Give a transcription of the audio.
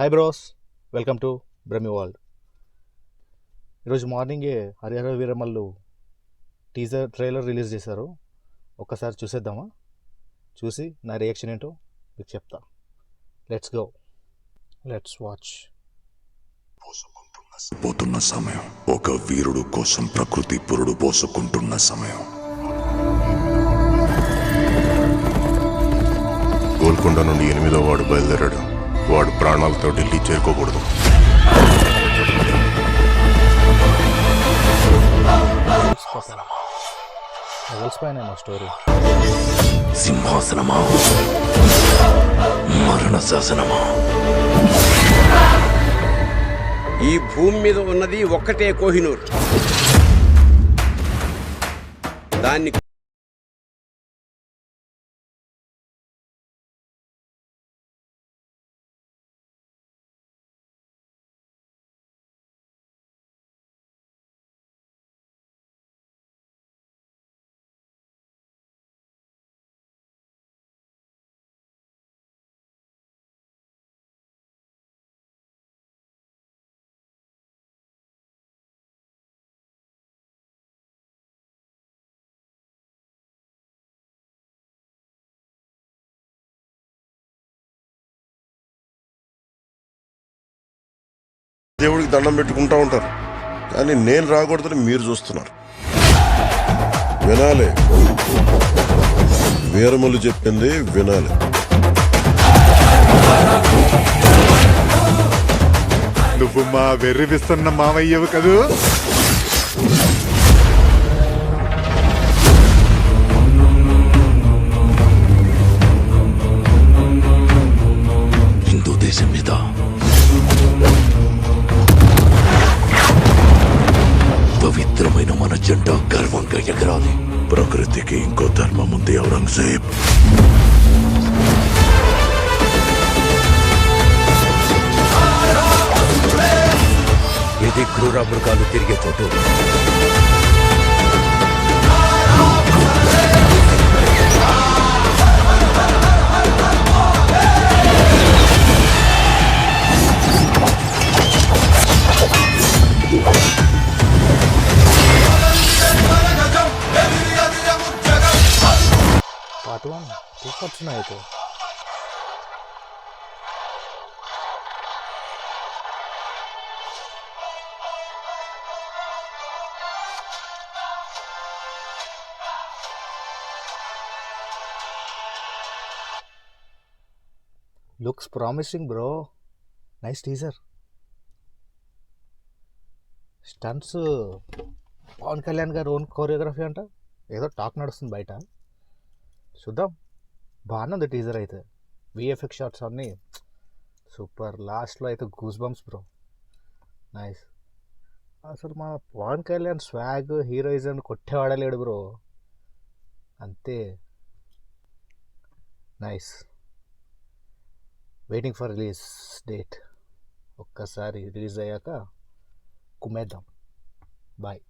Hi bros, welcome to Brahmi world. ఈరోజు మార్నింగే Harihara Veeramallu trailer release చేశారు. ఒక్కసారి చూసేద్దామా? చూసి నా రియాక్షన్ ఏంటో మీకు చెప్తా. Let's go, let's watch. పోతున్న సమయం, ఒక వీరుడు కోసం ప్రకృతి పురుడు పోసుకుంటున్న సమయం. గోల్కొండ నుండి 8వ వాడు బయలుదేరాడు. వాడు ప్రాణాలతో ఢిల్లీ చేరుకోకూడదు. స్టోరీ సింహాసనమా, మరణ శాసనమా? ఈ భూమి మీద ఉన్నది ఒక్కటే కోహినూర్. దాన్ని దేవుడికి దండం పెట్టుకుంటా ఉంటారు, కానీ నేను రాకూడదని మీరు చూస్తున్నారు. వినాలి, వీరములు చెప్పింది వినాలి. నువ్వు మా వెర్రివిస్తున్న మావయ్యవు కదూ. హిందూ దేశం మీద పవిత్రమైన మన జెండా గర్వంగా ఎగరాలి. ప్రకృతికి ఇంకో ధర్మం ఉంది ఔరంగజేబ్. ఇది క్రూర మృగాలు తిరిగే చోటు. పార్ట్ 1 2 పార్ట్స్ ఉన్నాయి అయితే. Looks promising bro. Nice teaser. Stunts Pawan Kalyan garu own choreography అంట, ఏదో టాక్ నడుస్తుంది బయట. చూద్దాం. బాగానే ఉంది టీజర్ అయితే. విఎఫ్ఎక్స్ షాట్స్ అన్నీ సూపర్. లాస్ట్లో అయితే గూస్ బంప్స్ బ్రో. నైస్. అసలు మా పవన్ కళ్యాణ్ స్వాగ్, హీరోయిజం కొట్టేవాడలేడు బ్రో, అంతే. Nice. Waiting for release date. ఒక్కసారి రిలీజ్ అయ్యాక కుమ్మేద్దాం. బాయ్.